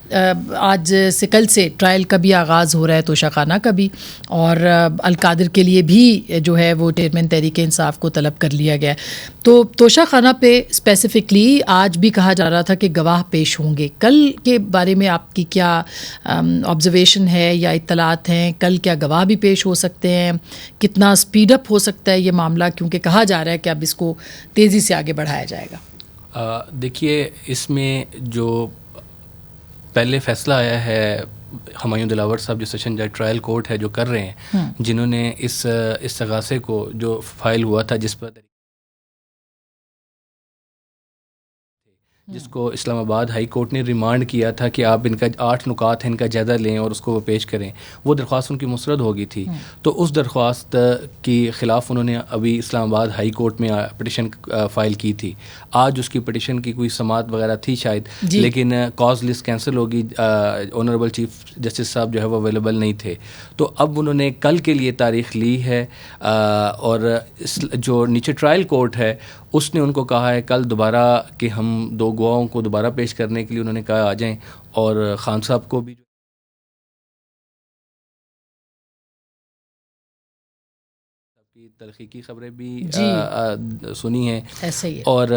आज से कल से ट्रायल का भी आगाज़ हो रहा है तोशाखाना का भी, और अलकादिर के लिए भी जो है वो चेयरमैन तहरीक इंसाफ को तलब कर लिया गया। तो तोशाखाना पे स्पेसिफ़िकली आज भी कहा जा रहा था कि गवाह पेश होंगे। कल के बारे में आपकी क्या ऑब्जर्वेशन है या इत्तलात हैं? कल क्या गवाह भी पेश हो सकते हैं? कितना स्पीड अप हो सकता है ये मामला, क्योंकि कहा जा रहा है कि अब इसको तेज़ी से आगे बढ़ाया जाएगा? देखिए, इसमें जो पहले फैसला आया है हुमायूं दिलावर साहब जो सेशन जज ट्रायल कोर्ट है जो कर रहे हैं, जिन्होंने इस इस्तगासे को जो फाइल हुआ था जिसको इस्लामाबाद हाई कोर्ट ने रिमांड किया था कि आप इनका 8 नुकात हैं इनका जायज़ा लें और उसको वो पेश करें, वो दरख्वास्त उनकी मुस्तरद हो गई थी। तो उस दरख्वास्त के ख़िलाफ़ उन्होंने अभी इस्लामाबाद हाई कोर्ट में पटिशन फ़ाइल की थी। आज उसकी पटिशन की कोई समात वगैरह थी शायद, लेकिन कॉज लिस्ट कैंसिल होगी। ऑनरेबल चीफ जस्टिस साहब जो है वो अवेलेबल नहीं थे, तो अब उन्होंने कल के लिए तारीख़ ली है। और जो नीचे ट्रायल कोर्ट है उसने उनको कहा है कल दोबारा कि हम 2 गवाहों को दोबारा पेश करने के लिए उन्होंने कहा आ जाएं, और खान साहब को भी तलखी की खबरें भी सुनी हैं। ऐसे ही है। और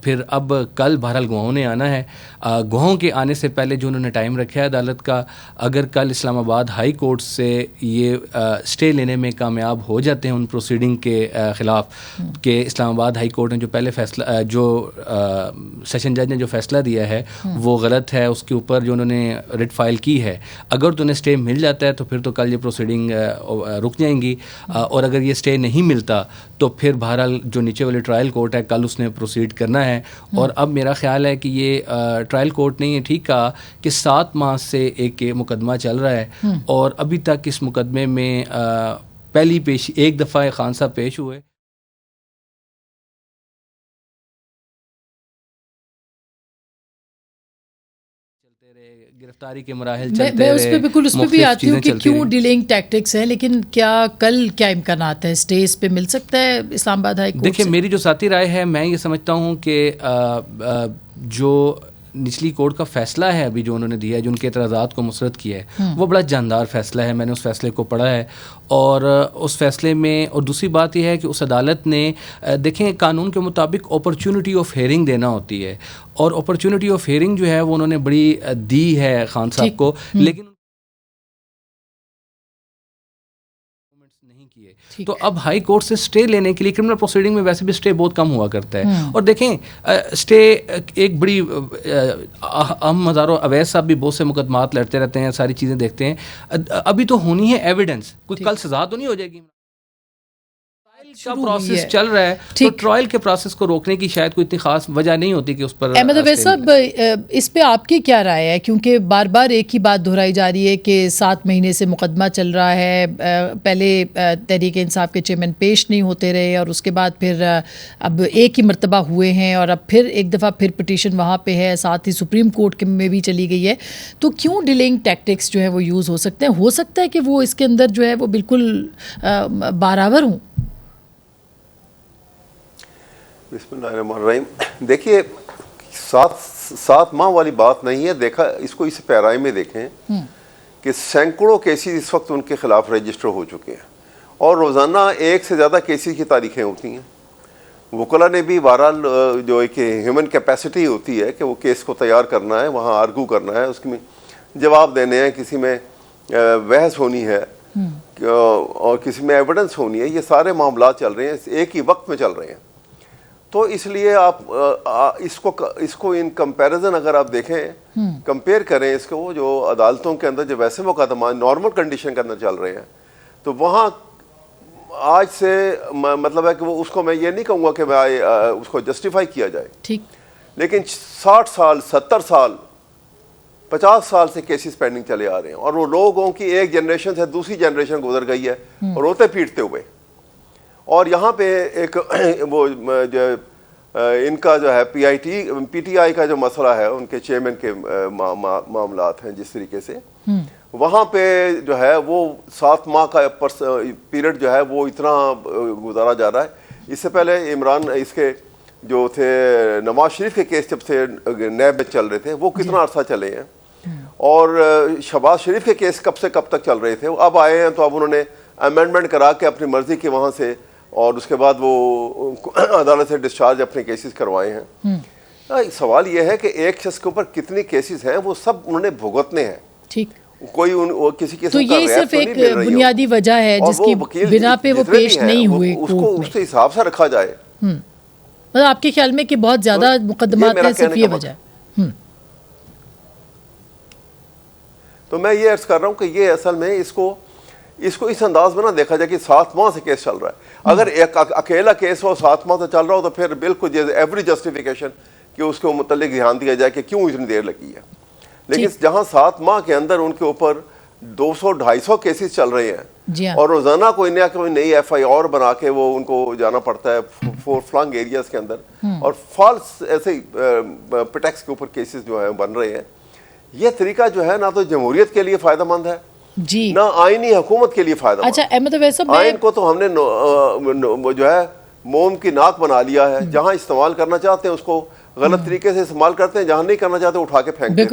फिर अब कल बहरहाल गवाहों ने आना है। गवाहों के आने से पहले जो उन्होंने टाइम रखा है अदालत का, अगर कल इस्लामाबाद हाई कोर्ट से ये स्टे लेने में कामयाब हो जाते हैं उन प्रोसीडिंग के ख़िलाफ़ कि इस्लामाबाद हाई कोर्ट ने जो पहले फैसला जो सेशन जज ने जो फ़ैसला दिया है वो गलत है, उसके ऊपर जो उन्होंने रिट फाइल की है, अगर तो उन्हें स्टे मिल जाता है तो फिर तो कल ये प्रोसीडिंग रुक जाएंगी। और अगर ये स्टे नहीं मिलता तो फिर बहरहाल जो नीचे वाली ट्रायल कोर्ट है कल उसने प्रोसीड करना है। और अब मेरा ख्याल है कि ये ट्रायल कोर्ट ने ये ठीक कहा कि 7 माह से एक मुकदमा चल रहा है और अभी तक इस मुकदमे में पहली पेशी एक दफ़ा खान साहब पेश हुए। गिरफ्तारी के मराहल चलते मैं उस पर बिल्कुल उस पर भी आती हूँ कि क्यों डिलेइंग टैक्टिक्स हैं, लेकिन क्या कल क्या इम्कानात है स्टे इस पे मिल सकता है इस्लामाबाद हाई कोर्ट? देखिए, मेरी जो साथी राय है, मैं ये समझता हूँ कि जो निचली कोर्ट का फ़ैसला है अभी जो उन्होंने दिया है, जो उनके एतराज़ात को मुस्तरद किया है, वो बड़ा जानदार फ़ैसला है। मैंने उस फ़ैसले को पढ़ा है और उस फ़ैसले में, और दूसरी बात यह है कि उस अदालत ने देखें कानून के मुताबिक अपॉर्चुनिटी ऑफ हेयरिंग देना होती है, और अपॉर्चुनिटी ऑफ हेयरिंग जो है वो उन्होंने बड़ी दी है खान साहब को, लेकिन नहीं किए। तो अब हाई कोर्ट से स्टे लेने के लिए, क्रिमिनल प्रोसीडिंग में वैसे भी स्टे बहुत कम हुआ करता है, और देखें स्टे एक बड़ी हम हज़ारों अवैध साहब भी बहुत से मुकदमात लड़ते रहते हैं, सारी चीज़ें देखते हैं। अभी तो होनी है एविडेंस, कोई कल सजा तो नहीं हो जाएगी। का प्रोसेस चल रहा है, तो ट्रायल के प्रोसेस को रोकने की शायद कोई इतनी खास वजह नहीं होती कि उस पर। अहमद अवैस साहब, इस पे आपकी क्या राय है? क्योंकि बार बार एक ही बात दोहराई जा रही है कि 7 महीने से मुकदमा चल रहा है, पहले तहरीक इंसाफ के चेयरमैन पेश नहीं होते रहे और उसके बाद फिर अब एक ही मरतबा हुए हैं और अब फिर एक दफ़ा फिर पिटीशन वहाँ पे है, साथ ही सुप्रीम कोर्ट में भी चली गई है। तो क्यों डिलेइंग टैक्टिक्स जो है वो यूज़ हो सकते हैं? हो सकता है कि वो इसके अंदर जो है वो बिल्कुल बराबर हों। बिस्मिल्लाहिर्रहमानिर्रहीम। देखिए, 7 माह वाली बात नहीं है। देखा इसको इस पैराए में देखें कि सैकड़ों केसेस इस वक्त उनके खिलाफ रजिस्टर हो चुके हैं और रोज़ाना 1 से ज़्यादा केसेस की तारीखें होती हैं। वकला ने भी बहरहाल जो एक ह्यूमन कैपेसिटी होती है कि वो केस को तैयार करना है, वहाँ आर्गू करना है, उसमें जवाब देने हैं, किसी में बहस होनी है और किसी में एविडेंस होनी है, ये सारे मामला चल रहे हैं, एक ही वक्त में चल रहे हैं। तो इसलिए आप इसको इन कंपैरिजन अगर आप देखें, कंपेयर करें इसको जो अदालतों के अंदर जो वैसे मुकदमा नॉर्मल कंडीशन के अंदर चल रहे हैं, तो वहाँ आज से मतलब है कि वो उसको मैं ये नहीं कहूँगा कि उसको जस्टिफाई किया जाए, ठीक, लेकिन 60 साल 70 साल 50 साल से केसेस पेंडिंग चले आ रहे हैं और वो लोगों की एक जनरेशन से दूसरी जनरेशन गुजर गई है और रोते पीटते हुए। और यहाँ पे एक वो जो इनका जो है पीटीआई का जो मसला है, उनके चेयरमैन के मामलात हैं जिस तरीके से, वहाँ पे जो है वो 7 माह का पीरियड जो है वो इतना गुजारा जा रहा है। इससे पहले इमरान इसके जो थे नवाज शरीफ के केस जब से नैब में चल रहे थे, वो कितना अरसा चले हैं और शहबाज शरीफ के केस कब से कब तक चल रहे थे, अब आए हैं तो अब उन्होंने अमेंडमेंट करा के अपनी मर्जी के वहाँ से और उसके बाद वो अदालत से डिस्चार्ज अपने केसेस करवाए हैं। सवाल यह है कि एक शख्स के ऊपर कितनी केसेस हैं, वो सब उन्होंने भुगतने हैं। ठीक, कोई किसी किस्म तो यही सिर्फ एक बुनियादी वजह है जिसकी बिना पे वो पेश नहीं हुए, उसको उसके हिसाब से रखा जाए। मतलब आपके ख्याल में कि बहुत ज्यादा मुकदमात हैं, सिर्फ ये वजह है? तो मैं ये अर्ज कर रहा हूँ कि ये असल में इसको इस अंदाज में ना देखा जाए कि 7 माह से केस चल रहा है। अगर एक अकेला केस हो 7 माह से चल रहा हो तो फिर बिल्कुल एवरी जस्टिफिकेशन कि उसके मुतल्लिक ध्यान दिया जाए कि क्यों इतनी देर लगी है। लेकिन जहां 7 माह के अंदर उनके ऊपर 200-250 केसेस चल रहे हैं और रोजाना कोई नई FIR बना के वो उनको जाना पड़ता है फोर फ्लंग एरियाज के अंदर और फॉल्स ऐसे प्रिटेक्स के ऊपर केसेस जो है बन रहे हैं, ये तरीका जो है ना तो जमहूरियत के लिए फायदेमंद है जी, ना आईनी हुकूमत के लिए फायदा। अच्छा अहमद वैसे आइन को तो हमने जो है मोम की नाक बना लिया है, जहां इस्तेमाल करना चाहते हैं उसको गलत तरीके से इस्तेमाल करते हैं, जहां नहीं करना चाहते उठा के फेंक देते हैं।